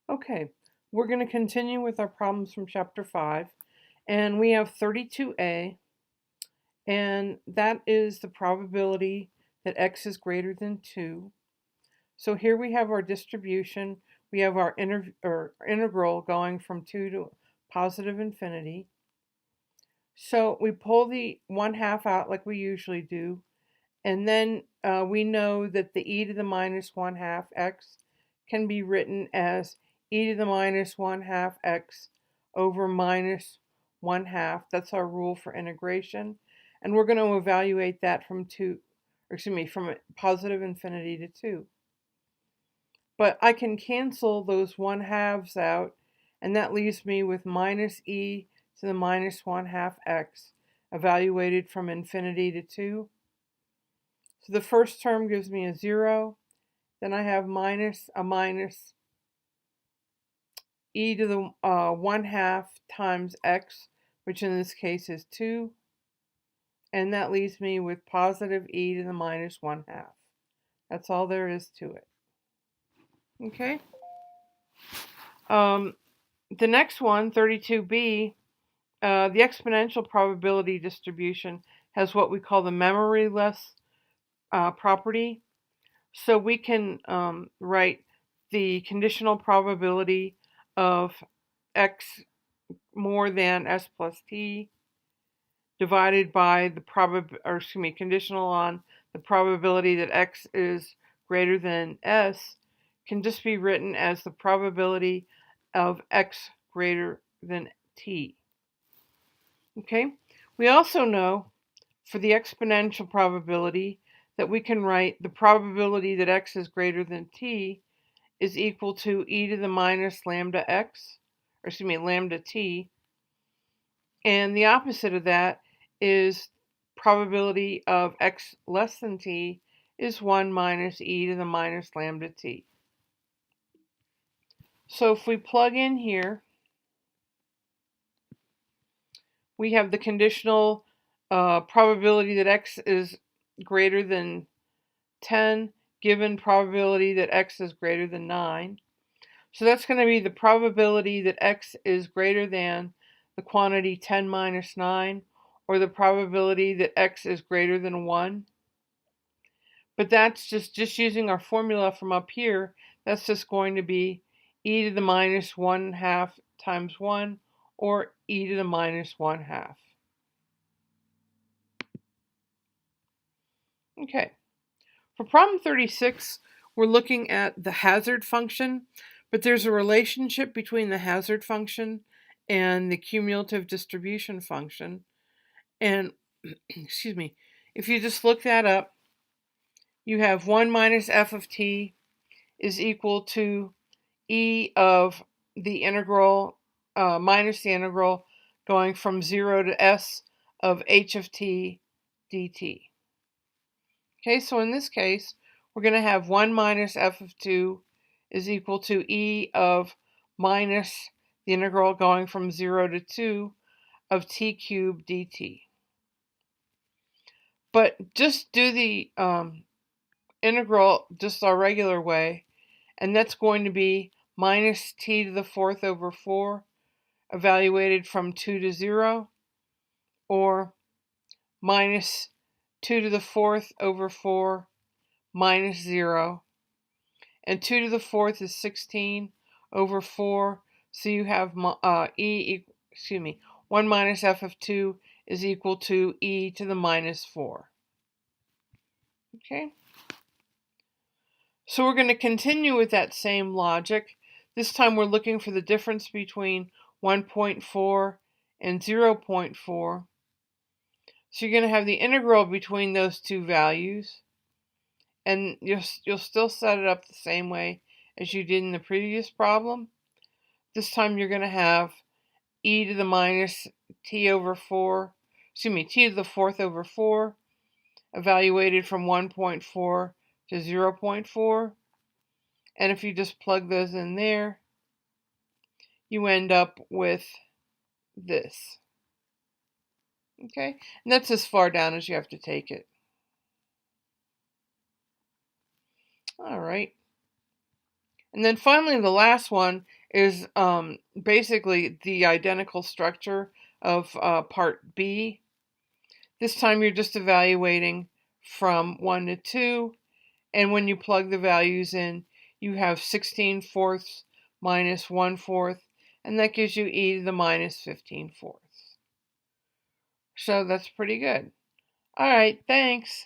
Okay, we're going to continue with our problems from chapter 5, and we have 32a, and that is the probability that x is greater than 2. So here we have our distribution. We have our integral going from 2 to positive infinity. So we pull the 1/2 out like we usually do, and then we know that the e to the minus 1/2 x can be written as e to the minus 1/2 x over minus 1/2. That's our rule for integration. And we're going to evaluate that from from positive infinity to 2. But I can cancel those 1/2s out, and that leaves me with minus e to the minus 1/2 x evaluated from infinity to 2. So the first term gives me a 0. Then I have minus e to the 1/2 times x, which in this case is 2. And that leaves me with positive e to the minus 1/2. That's all there is to it. Okay. The next one, 32b, the exponential probability distribution has what we call the memoryless property. So we can write the conditional probability of x more than s plus t divided by the conditional on the probability that x is greater than s can just be written as the probability of x greater than t. Okay? We also know for the exponential probability that we can write the probability that x is greater than t is equal to e to the minus lambda x, lambda t. And the opposite of that is probability of x less than t is 1 minus e to the minus lambda t. So if we plug in here, we have the conditional probability that x is greater than 10 given probability that x is greater than 9. So that's going to be the probability that x is greater than the quantity 10 minus 9, or the probability that x is greater than 1. But that's just using our formula from up here, that's just going to be e to the minus 1/2 times 1, or e to the minus 1/2. Okay. For problem 36, we're looking at the hazard function, but there's a relationship between the hazard function and the cumulative distribution function. And, excuse me, if you just look that up, you have 1 minus f of t is equal to e of the integral minus the integral going from 0 to s of h of t dt. Okay, so in this case, we're going to have 1 minus f of 2 is equal to e of minus the integral going from 0 to 2 of t cubed dt. But just do the integral just our regular way, and that's going to be minus t to the 4th over 4 evaluated from 2 to 0, or minus 2 to the 4th over 4 minus 0. And 2 to the 4th is 16 over 4, so you have 1 minus f of 2 is equal to e to the minus 4. Okay? So we're going to continue with that same logic. This time we're looking for the difference between 1.4 and 0.4. So you're going to have the integral between those two values, and you'll still set it up the same way as you did in the previous problem. This time you're going to have e to the minus t over 4, t to the 4th over 4, evaluated from 1.4 to 0.4. And if you just plug those in there, you end up with this. Okay? And that's as far down as you have to take it. All right. And then finally, the last one is basically the identical structure of part B. This time you're just evaluating from 1 to 2, and when you plug the values in, you have 16/4 minus 1/4, and that gives you e to the minus 15/4. So that's pretty good. All right, thanks.